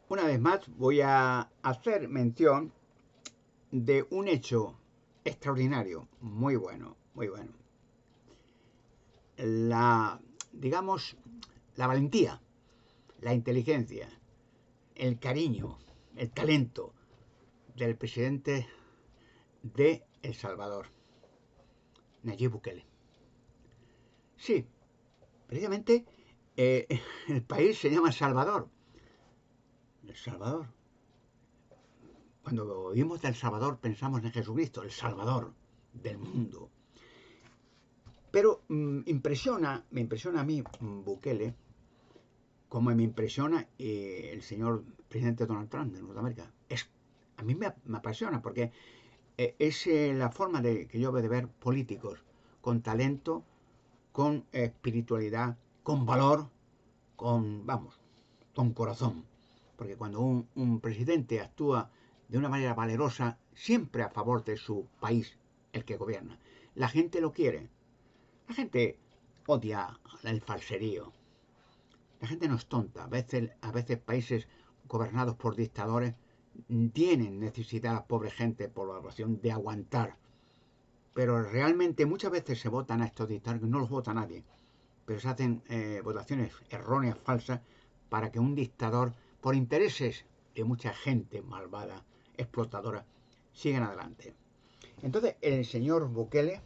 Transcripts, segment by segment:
Una vez más voy a hacer mención de un hecho extraordinario, muy bueno, muy bueno. La, digamos, la valentía, la inteligencia, el cariño, el talento del presidente de El Salvador, Nayib Bukele. Sí, precisamente el país se llama Salvador. El Salvador. Cuando oímos del Salvador pensamos en Jesucristo, el Salvador del mundo. Pero me impresiona a mí Bukele, como me impresiona el señor presidente Donald Trump de Norteamérica. A mí me apasiona porque es la forma que yo veo de ver políticos con talento, con espiritualidad, con valor, vamos, con corazón. Porque cuando un presidente actúa de una manera valerosa, siempre a favor de su país, el que gobierna, la gente lo quiere. La gente odia el falserío. La gente no es tonta. A veces países gobernados por dictadores tienen necesidad la pobre gente por la razón de aguantar. Pero realmente muchas veces se votan a estos dictadores, no los vota nadie. Pero se hacen votaciones erróneas, falsas, para que un dictador, por intereses de mucha gente malvada, explotadora, sigan adelante. Entonces, el señor Bukele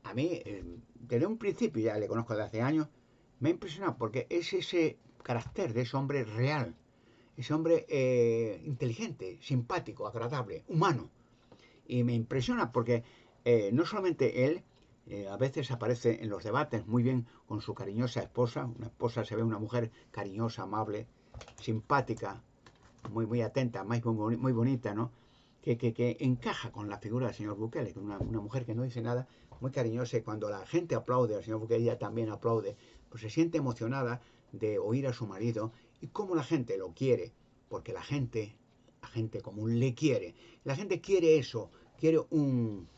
a mí, desde un principio, ya le conozco de hace años, me ha impresionado porque es ese carácter de ese hombre real, ese hombre inteligente, simpático, agradable, humano. Y me impresiona porque no solamente él, a veces aparece en los debates muy bien con su cariñosa esposa, una esposa se ve una mujer cariñosa, amable, simpática, muy atenta, muy bonita, ¿no? Que encaja con la figura del señor Bukele, que una mujer que no dice nada, muy cariñosa, y cuando la gente aplaude al señor Bukele, ella también aplaude, pues se siente emocionada de oír a su marido y cómo la gente lo quiere, porque la gente común le quiere. La gente quiere eso, quiere un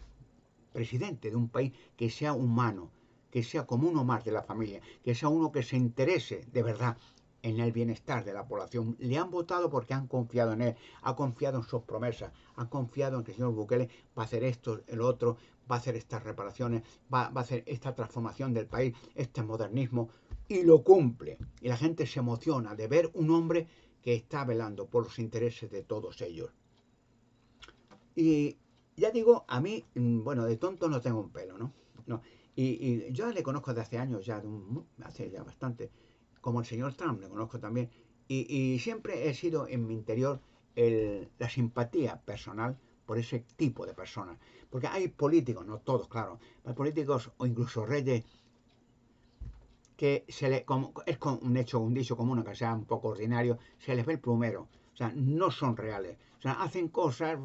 presidente de un país que sea humano, que sea como uno más de la familia, que sea uno que se interese de verdad en el bienestar de la población. Le han votado porque han confiado en él, ha confiado en sus promesas, ha confiado en que el señor Bukele va a hacer esto, el otro, va a hacer estas reparaciones, va a hacer esta transformación del país, este modernismo, y lo cumple. Y la gente se emociona de ver un hombre que está velando por los intereses de todos ellos. Y ya digo, a mí, bueno, de tonto no tengo un pelo, ¿no? No. Y yo le conozco desde hace años ya, hace ya bastante, como el señor Trump, le conozco también, y siempre he sido en mi interior la simpatía personal por ese tipo de personas. Porque hay políticos, no todos, claro, hay políticos o incluso reyes que es un hecho, un dicho común, que sea un poco ordinario, se les ve el plumero. O sea, no son reales. O sea, hacen cosas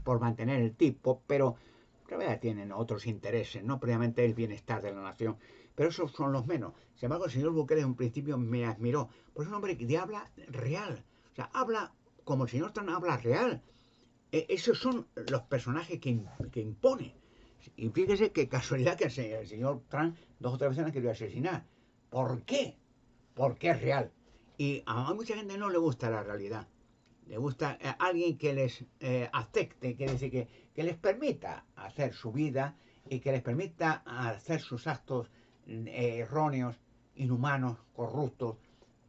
por mantener el tipo, pero en realidad tienen otros intereses, no previamente el bienestar de la nación. Pero esos son los menos. Sin embargo, el señor Bukele en un principio me admiró. Pues es un hombre que habla real. O sea, habla como el señor Trump habla real. Esos son los personajes que impone. Y fíjese qué casualidad que el señor Trump 2 o 3 veces han querido asesinar. ¿Por qué? Porque es real. Y a mucha gente no le gusta la realidad. Le gusta alguien que les acepte, quiere decir que les permita hacer su vida y que les permita hacer sus actos erróneos, inhumanos, corruptos.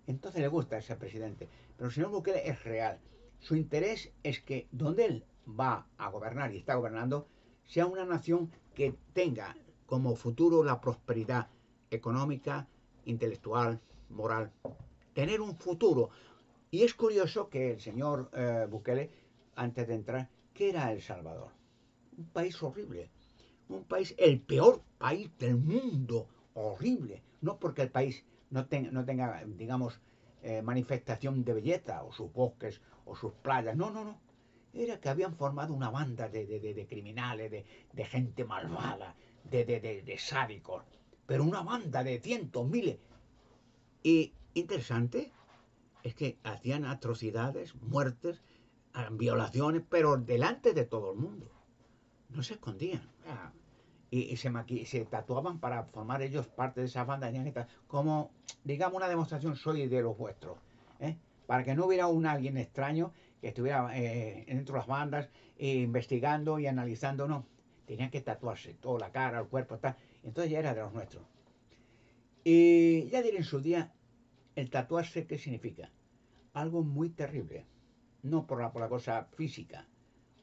Entonces le gusta ese presidente. Pero el señor Bukele es real. Su interés es que donde él va a gobernar y está gobernando sea una nación que tenga como futuro la prosperidad económica, intelectual, moral. Tener un futuro. Y es curioso que el señor Bukele, antes de entrar, ¿qué era El Salvador? Un país horrible. Un país, el peor país del mundo. Horrible. No porque el país no tenga digamos, manifestación de belleza, o sus bosques, o sus playas. No, no, no. Era que habían formado una banda de criminales, de gente malvada, de sádicos. Pero una banda de cientos, miles. Y interesante es que hacían atrocidades, muertes, violaciones, pero delante de todo el mundo. No se escondían. Y se tatuaban para formar ellos parte de esa banda. Como, digamos, una demostración, soy de los vuestros. ¿eh? para que no hubiera alguien extraño que estuviera dentro de las bandas investigando y analizando, no. Tenían que tatuarse toda la cara, el cuerpo, tal. Entonces ya era de los nuestros. Y ya diré en su día, el tatuarse, ¿qué significa? Algo muy terrible. No por la cosa física,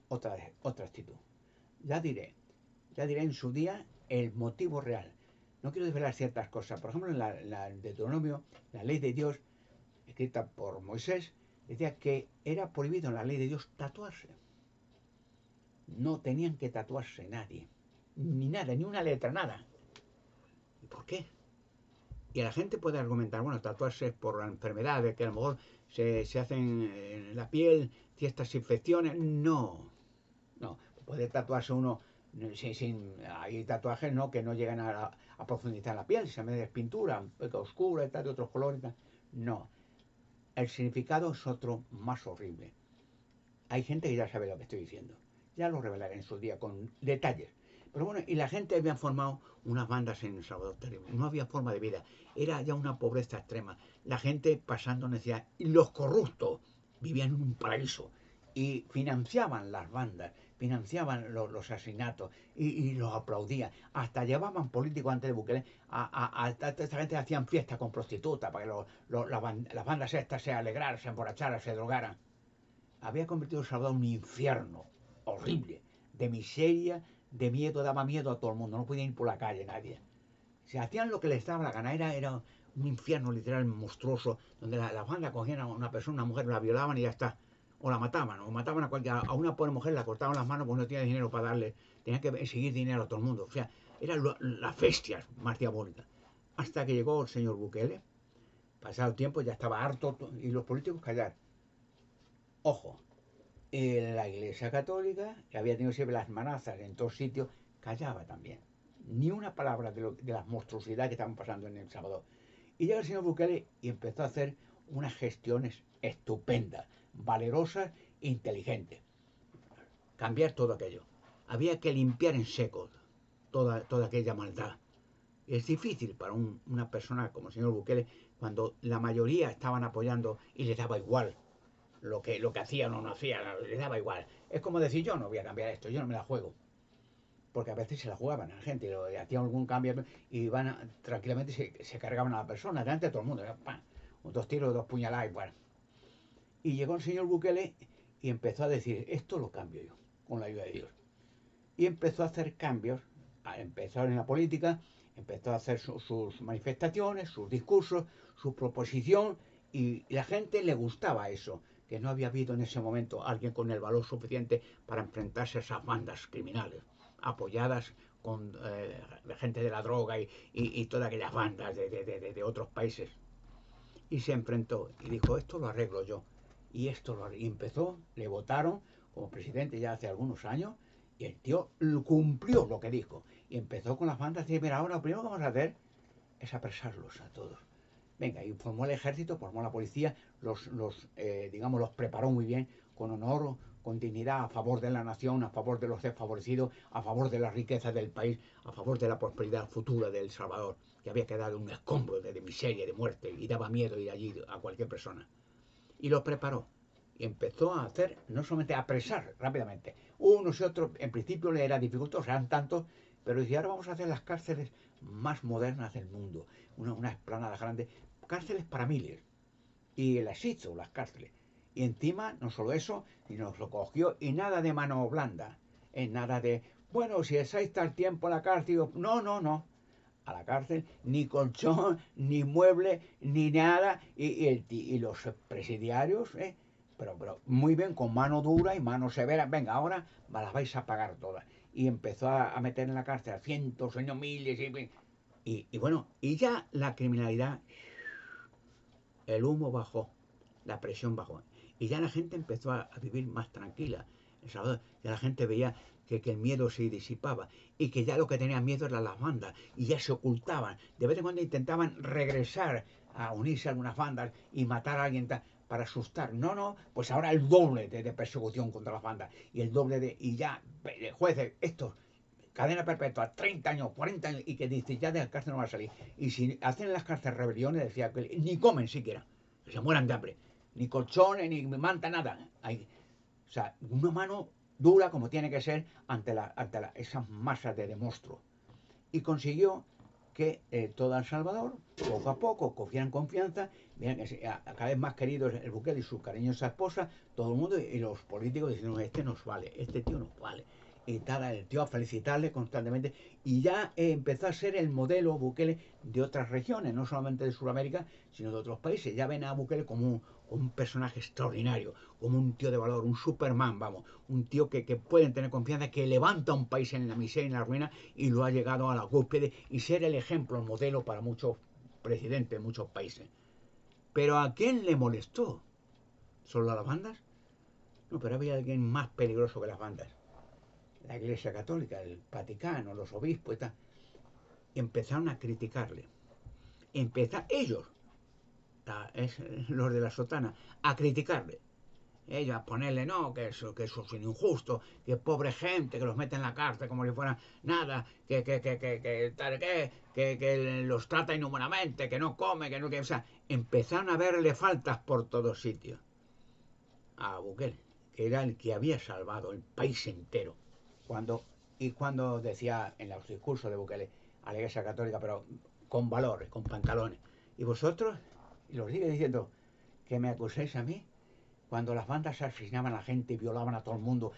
otra actitud. Ya diré, ya diré en su día el motivo real. No quiero desvelar ciertas cosas. Por ejemplo, en el Deuteronomio, la ley de Dios, escrita por Moisés, decía que era prohibido en la ley de Dios tatuarse. No tenían que tatuarse nadie. Ni nada, ni una letra, nada. ¿Y por qué? Y la gente puede argumentar, bueno, tatuarse es por la enfermedad, de que a lo mejor se hacen en la piel ciertas infecciones. No, no. Puede tatuarse uno hay tatuajes no que no llegan a profundizar la piel, se me es pintura, un poco oscura y tal, de otros colores. Tal. No. El significado es otro más horrible. Hay gente que ya sabe lo que estoy diciendo. Ya lo revelaré en su día con detalles. Pero bueno, y la gente había formado unas bandas en El Salvador terrible. No había forma de vida. Era ya una pobreza extrema. La gente pasando necesidad. Y los corruptos vivían en un paraíso. Y financiaban las bandas, financiaban los asesinatos y los aplaudían. Hasta llevaban políticos antes de Bukele. Esta gente hacían fiestas con prostitutas para que las bandas estas se alegraran, se emborracharan, se drogaran. Había convertido El Salvador en un infierno horrible, de miseria, de miedo, daba miedo a todo el mundo, no podían ir por la calle nadie. Se hacían lo que les daba la gana, era un infierno literal monstruoso, donde las bandas cogían a una persona, una mujer, la violaban y ya está. O la mataban, o mataban a una pobre mujer, la cortaban las manos porque no tenía dinero para darle, tenían que exigir dinero a todo el mundo. O sea, eran las bestias más diabólicas. Hasta que llegó el señor Bukele, pasado el tiempo, ya estaba harto, y los políticos callar. Ojo, la Iglesia Católica, que había tenido siempre las manazas en todos sitios, callaba también. Ni una palabra de las monstruosidades que estaban pasando en El Salvador. Y llega el señor Bukele y empezó a hacer unas gestiones estupendas, valerosas e inteligentes. Cambiar todo aquello. Había que limpiar en seco toda aquella maldad. Es difícil para una persona como el señor Bukele cuando la mayoría estaban apoyando y les daba igual lo que hacían o no hacían, les daba igual. Es como decir, yo no voy a cambiar esto, yo no me la juego. Porque a veces se la jugaban a la gente, hacían algún cambio y iban tranquilamente se cargaban a la persona, delante de todo el mundo. ¡Pam! Dos tiros, dos puñaladas y bueno. Y llegó el señor Bukele y empezó a decir, esto lo cambio yo, con la ayuda de Dios. Y empezó a hacer cambios, empezó en la política, empezó a hacer sus manifestaciones, sus discursos, su proposición, y la gente le gustaba eso, que no había habido en ese momento alguien con el valor suficiente para enfrentarse a esas bandas criminales, apoyadas con gente de la droga y todas aquellas bandas de otros países. Y se enfrentó y dijo, esto lo arreglo yo. Y empezó, le votaron como presidente ya hace algunos años, y el tío cumplió lo que dijo. Y empezó con las bandas y dice, mira, ahora lo primero que vamos a hacer es apresarlos a todos. Venga, y formó el ejército, formó la policía, digamos, los preparó muy bien, con honor, con dignidad, a favor de la nación, a favor de los desfavorecidos, a favor de la riqueza del país, a favor de la prosperidad futura de El Salvador, que había quedado un escombro de miseria, de muerte, y daba miedo ir allí a cualquier persona. Y los preparó. Y empezó a hacer, no solamente a apresar rápidamente. Unos y otros, en principio le era dificultoso, eran tantos, pero decía, ahora vamos a hacer las cárceles más modernas del mundo, una explanada grande, cárceles para miles. Y las hizo, las cárceles. Y encima, no solo eso, sino lo cogió y nada de mano blanda. Nada de, bueno, si estáis tal tiempo en la cárcel, no, no, no. A la cárcel, ni colchón, ni mueble, ni nada. Y los presidiarios, pero muy bien, con mano dura y mano severa. Venga, ahora las vais a pagar todas. Y empezó a meter en la cárcel a cientos, miles. Y bueno, y ya la criminalidad, el humo bajó, la presión bajó. Y ya la gente empezó a vivir más tranquila. En Salvador, ya la gente veía que el miedo se disipaba y que ya lo que tenían miedo eran las bandas y ya se ocultaban. De vez en cuando intentaban regresar a unirse a algunas bandas y matar a alguien para asustar. No, no, pues ahora el doble de persecución contra las bandas y el doble y ya jueces, estos, cadena perpetua, 30 años, 40 años, y que dice, ya de la cárcel no va a salir. Y si hacen en las cárceles rebeliones, decía que ni comen siquiera, que se mueran de hambre. ni colchones, ni manta, nada. O sea, una mano dura como tiene que ser ante esas masas de monstruos. Y consiguió que todo El Salvador, poco a poco, cogieran confianza, vieran que cada vez más queridos el Bukele y su cariñosa esposa, todo el mundo y los políticos diciendo, este nos vale, este tío nos vale. Y tal, el tío a felicitarle constantemente. Y ya empezó a ser el modelo Bukele de otras regiones, no solamente de Sudamérica, sino de otros países. Ya ven a Bukele como un personaje extraordinario, como un tío de valor, un Superman, vamos, un tío que pueden tener confianza, que levanta un país en la miseria y en la ruina y lo ha llegado a la cúspide y ser el ejemplo, el modelo para muchos presidentes de muchos países. Pero ¿a quién le molestó? ¿Solo a las bandas? No, pero había alguien más peligroso que las bandas. La Iglesia Católica, el Vaticano, los obispos y tal. Y empezaron a criticarle. Ellos, los de la sotana, a criticarle. Ellos a ponerle, no, que eso es injusto, que pobre gente, que los mete en la cárcel como si fuera nada, que los trata inhumanamente, que no come, que no, que, o sea, empezaron a verle faltas por todos sitios a Bukele, que era el que había salvado el país entero. Cuando decía en los discursos de Bukele a la Iglesia Católica, pero con valores, con pantalones, y vosotros, y lo sigue diciendo, que me acuséis a mí, cuando las bandas asesinaban a la gente, violaban a todo el mundo,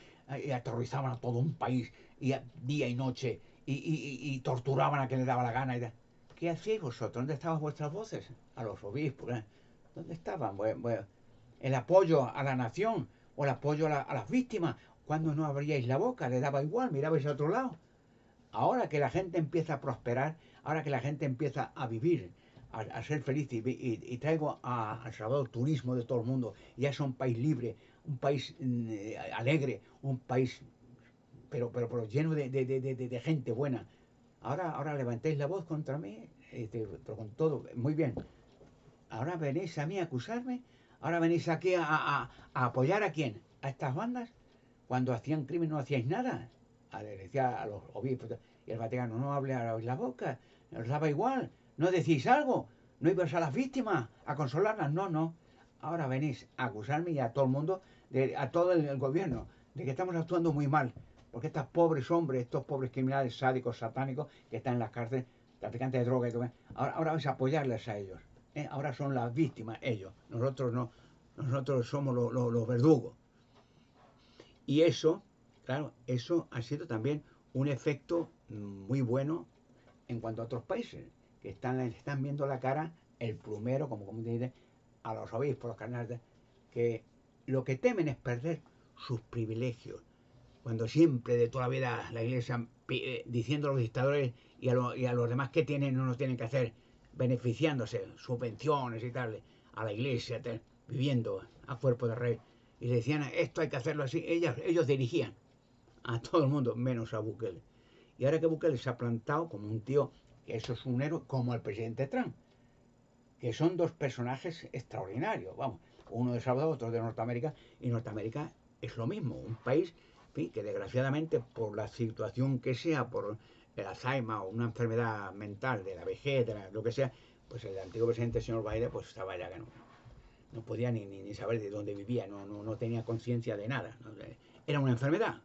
y aterrorizaban a todo un país, día y noche, y torturaban a quien le daba la gana. ¿Qué hacíais vosotros? ¿Dónde estaban vuestras voces? A los obispos, ¿eh? ¿Dónde estaban? Bueno, el apoyo a la nación o el apoyo a las víctimas. Cuando no abríais la boca, le daba igual, mirabais a otro lado. Ahora que la gente empieza a prosperar, ahora que la gente empieza a vivir, a ser feliz y traigo a El Salvador turismo de todo el mundo, ya es un país libre, un país alegre, un país pero lleno de gente buena. Ahora levantéis la voz contra mí, pero con todo, muy bien. Ahora venís a mí a acusarme, ahora venís aquí a apoyar a quién, a estas bandas, cuando hacían crimen no hacíais nada. Le decía a los obispos y el Vaticano, no hable a la boca, os daba igual, no decís algo, no ibas a las víctimas a consolarlas, no. Ahora venís a acusarme y a todo el mundo, a todo el gobierno, de que estamos actuando muy mal, porque estos pobres hombres, estos pobres criminales sádicos, satánicos, que están en las cárceles, traficantes de droga y todo, ahora vais a apoyarles a ellos. Ahora son las víctimas ellos, nosotros no, nosotros somos los verdugos. Y eso, claro, eso ha sido también un efecto muy bueno en cuanto a otros países, que están viendo la cara, el plumero, como dice, a los obispos, los cardenales, que lo que temen es perder sus privilegios. Cuando siempre de toda la vida la iglesia diciendo a los dictadores y a los demás qué tienen o no tienen que hacer, beneficiándose, subvenciones y tal, a la iglesia, viviendo a cuerpo de rey. Y le decían, esto hay que hacerlo así. Ellos dirigían a todo el mundo, menos a Bukele. Y ahora que Bukele se ha plantado como un tío, que eso es un héroe, como el presidente Trump, que son dos personajes extraordinarios, vamos, uno de Salvador, otro de Norteamérica, y Norteamérica es lo mismo, un país que desgraciadamente por la situación que sea, por el Alzheimer o una enfermedad mental de la vejez, lo que sea, pues el antiguo presidente, el señor Biden, pues estaba ya que no podía ni saber de dónde vivía, no tenía conciencia de nada, ¿no? Era una enfermedad.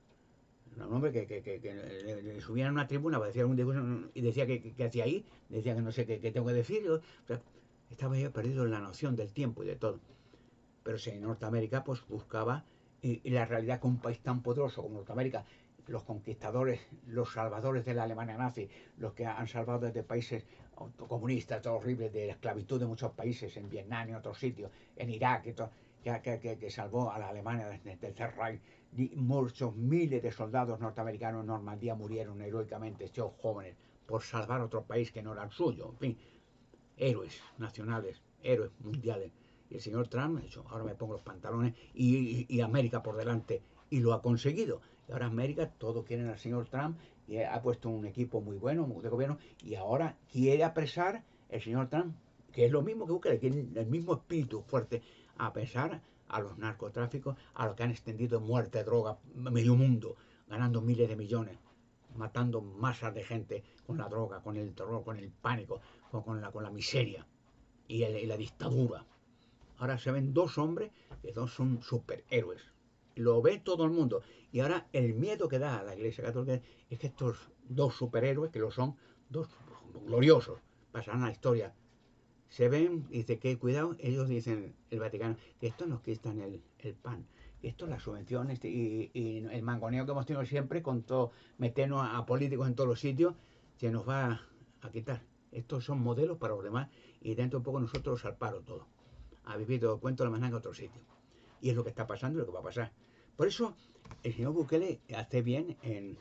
Un hombre que le subían a una tribuna para decir algún discurso y decía que hacía ahí, decía que no sé qué tengo que decir. O sea, estaba ya perdido en la noción del tiempo y de todo. Pero si en Norteamérica pues buscaba, y la realidad que un país tan poderoso como Norteamérica, los conquistadores, los salvadores de la Alemania nazi, los que han salvado desde países comunistas, todo horrible, de la esclavitud de muchos países, en Vietnam y otros sitios, en Irak y todo, que salvó a la Alemania del Tercer Reich. Muchos miles de soldados norteamericanos en Normandía murieron heroicamente, estos jóvenes, por salvar otro país que no era el suyo. En fin, héroes nacionales, héroes mundiales. Y el señor Trump ha dicho, ahora me pongo los pantalones y América por delante. Y lo ha conseguido. Y ahora América, todos quieren al señor Trump y ha puesto un equipo muy bueno de gobierno y ahora quiere apresar el señor Trump, que es lo mismo que Bukele, que tiene el mismo espíritu fuerte, a apresar a los narcotráficos, a los que han extendido muerte, droga, medio mundo, ganando miles de millones, matando masas de gente con la droga, con el terror, con el pánico, con la miseria y la dictadura. Ahora se ven dos hombres que dos son superhéroes. Lo ve todo el mundo. Y ahora el miedo que da a la Iglesia Católica es que estos dos superhéroes, que lo son, dos gloriosos, pasarán a la historia. Se ven, dice que cuidado, ellos dicen, el Vaticano, que esto nos quitan el pan, que esto las subvenciones y el mangoneo que hemos tenido siempre con todo, meternos a políticos en todos los sitios, se nos va a quitar. Estos son modelos para los demás y dentro de poco nosotros al paro todo. A vivir todo el cuento de la mañana en otro sitio. Y es lo que está pasando y lo que va a pasar. Por eso el señor Bukele hace bien en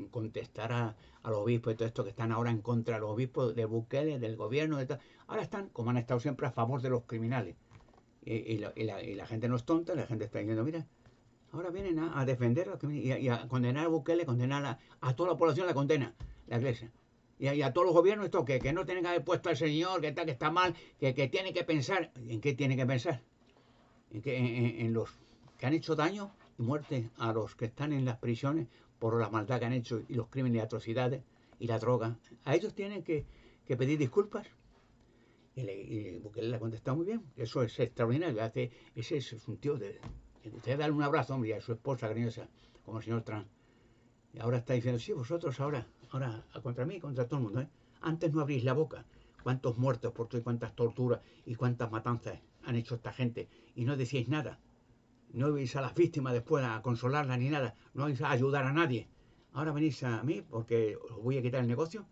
contestar a los obispos y todo esto que están ahora en contra de los obispos de Bukele, del gobierno, de tal. Ahora están, como han estado siempre, a favor de los criminales. Y la gente no es tonta, la gente está diciendo, mira, ahora vienen a defender y a condenar a Bukele, condenar a toda la población, la condena, la iglesia. Y a todos los gobiernos esto, que no tienen que haber puesto al Señor, que está mal, que tiene que pensar. ¿En qué tiene que pensar? En los que han hecho daño y muerte a los que están en las prisiones por la maldad que han hecho y los crímenes y atrocidades y la droga. A ellos tienen que pedir disculpas. Y Bukele le ha contestado muy bien. Eso es extraordinario. Ese es un tío de... Usted darle un abrazo, hombre, y a su esposa cariñosa, como el señor Trump. Y ahora está diciendo, sí, vosotros ahora contra mí, contra todo el mundo. Antes no abrís la boca. Cuántos muertos por todo y cuántas torturas y cuántas matanzas han hecho esta gente. Y no decíais nada. No ibais a las víctimas después a consolarlas ni nada. No ibais a ayudar a nadie. Ahora venís a mí porque os voy a quitar el negocio.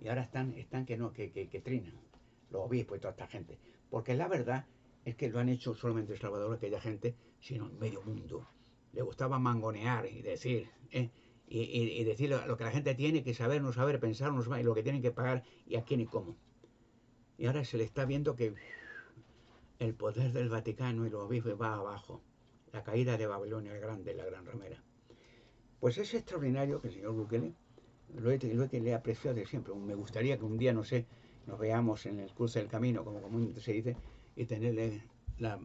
Y ahora están que trinan los obispos y toda esta gente. Porque la verdad es que lo han hecho solamente El Salvador, aquella gente, sino en medio mundo. Le gustaba mangonear y decir, y decir lo que la gente tiene que saber, no saber, pensar, no saber, y lo que tienen que pagar y a quién y cómo. Y ahora se le está viendo que el poder del Vaticano y los obispos va abajo. La caída de Babilonia el Grande, la gran ramera. Pues es extraordinario que el señor Bukele le he apreciado de siempre. Me gustaría que un día, no sé, nos veamos en el cruce del camino, como comúnmente se dice, y tenerle la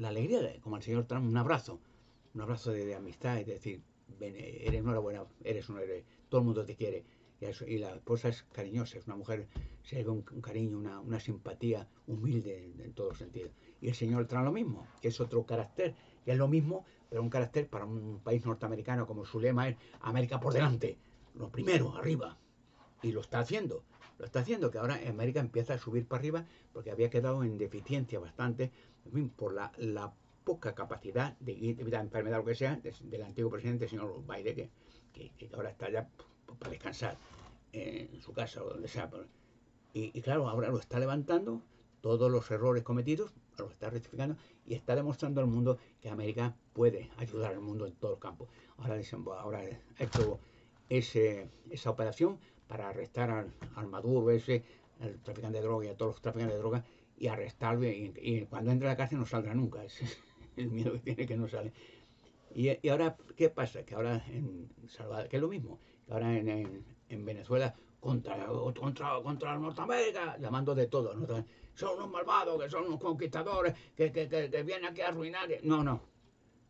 alegría, como al señor Trump, un abrazo de amistad, y decir, eres enhorabuena, eres un héroe, todo el mundo te quiere. Y la esposa es cariñosa, es una mujer, se ve un cariño, una simpatía humilde en todo sentido. Y el señor Trump lo mismo, que es otro carácter, que es lo mismo, pero un carácter para un país norteamericano como su lema es América por delante, lo primero, arriba. Y lo está haciendo, que ahora América empieza a subir para arriba porque había quedado en deficiencia bastante, en fin, por la poca capacidad de evitar enfermedad o lo que sea del antiguo presidente, el señor Biden, que ahora está ya para descansar en su casa o donde sea. Y claro, ahora lo está levantando, todos los errores cometidos, lo está rectificando y está demostrando al mundo que América puede ayudar al mundo en todo el campo. Ahora ha hecho esa operación para arrestar al Maduro ese, al traficante de droga y a todos los traficantes de droga y arrestarlo y cuando entre a la cárcel no saldrá nunca. Ese es el miedo que tiene que no sale. Y ahora, ¿qué pasa? Que ahora en Salvador, que es lo mismo, que ahora en Venezuela contra Norteamérica, llamando de todo, ¿no? Son unos malvados, que son unos conquistadores, que vienen aquí a arruinar. No,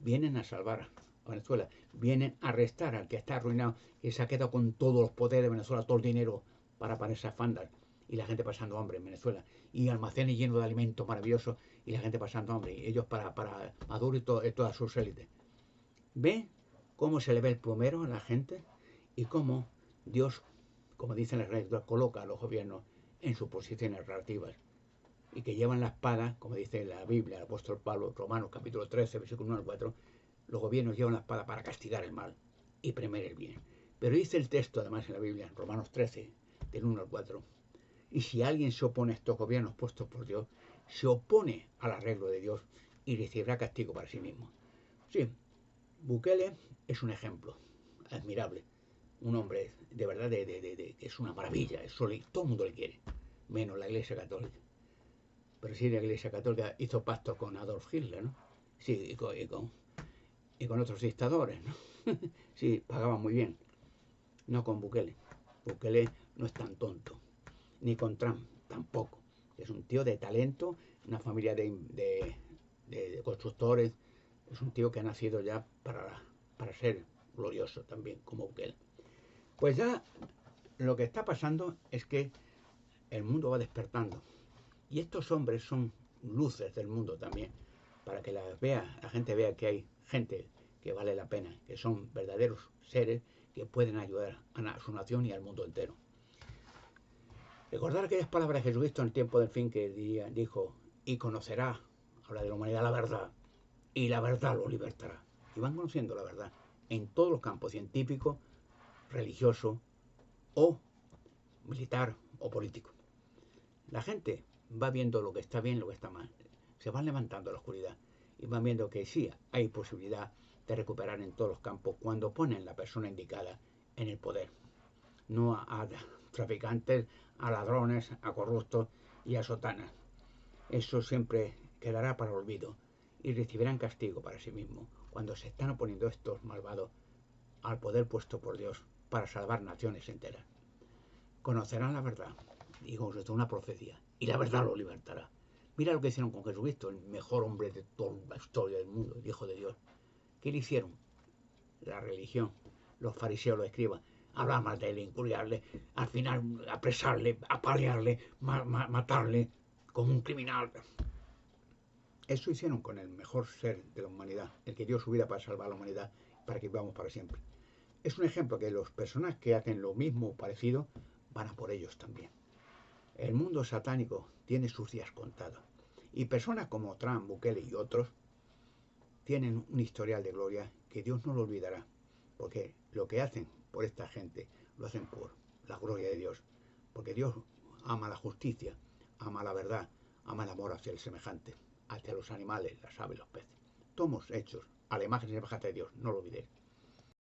vienen a salvar a Venezuela, vienen a arrestar al que está arruinado, que se ha quedado con todos los poderes de Venezuela, todo el dinero para esas fandas, y la gente pasando hambre en Venezuela, y almacenes llenos de alimentos maravillosos, y la gente pasando hambre, y ellos para Maduro y todas sus élites. ¿Ve cómo se le ve el plumero a la gente? Y cómo Dios, como dicen las reglas, coloca a los gobiernos en sus posiciones relativas y que llevan la espada, como dice la Biblia, el apóstol Pablo, Romanos capítulo 13, versículo 1 al 4, los gobiernos llevan la espada para castigar el mal y premiar el bien. Pero dice el texto además en la Biblia, en Romanos 13, del 1 al 4, y si alguien se opone a estos gobiernos puestos por Dios, se opone al arreglo de Dios y recibirá castigo para sí mismo. Sí, Bukele es un ejemplo admirable, un hombre de verdad que es una maravilla, todo el mundo le quiere, menos la Iglesia Católica. Pero sí, la Iglesia Católica hizo pacto con Adolf Hitler, ¿no? Sí, y con otros dictadores, ¿no? Sí, pagaban muy bien, no con Bukele. Bukele no es tan tonto, ni con Trump tampoco. Es un tío de talento, una familia de constructores, es un tío que ha nacido ya para ser glorioso también, como Bukele. Pues ya lo que está pasando es que el mundo va despertando. Y estos hombres son luces del mundo también, para que la gente vea que hay gente que vale la pena, que son verdaderos seres que pueden ayudar a su nación y al mundo entero. Recordar aquellas palabras de Jesucristo en el tiempo del fin que dijo, y conocerá, habla de la humanidad, la verdad, y la verdad lo libertará. Y van conociendo la verdad en todos los campos, científico, religioso o militar o político. La gente va viendo lo que está bien y lo que está mal. Se van levantando la oscuridad y van viendo que sí hay posibilidad de recuperar en todos los campos cuando ponen la persona indicada en el poder. No a traficantes, a ladrones, a corruptos y a sotanas. Eso siempre quedará para el olvido y recibirán castigo para sí mismos cuando se están oponiendo estos malvados al poder puesto por Dios para salvar naciones enteras. Conocerán la verdad, digo, esto es una profecía, y la verdad lo libertará. Mira lo que hicieron con Jesucristo, el mejor hombre de toda la historia del mundo, el Hijo de Dios. ¿Qué le hicieron? La religión, los fariseos, los escribas, hablar mal de él, injuriarle, al final apresarle, apalearle, matarle como un criminal. Eso hicieron con el mejor ser de la humanidad, el que dio su vida para salvar a la humanidad, para que vivamos para siempre. Es un ejemplo que las personas que hacen lo mismo o parecido van a por ellos también. El mundo satánico tiene sus días contados. Y personas como Trump, Bukele y otros tienen un historial de gloria que Dios no lo olvidará. Porque lo que hacen por esta gente lo hacen por la gloria de Dios. Porque Dios ama la justicia, ama la verdad, ama el amor hacia el semejante, hacia los animales, las aves, los peces. Somos hechos a la imagen y semejanza de Dios, no lo olvidéis.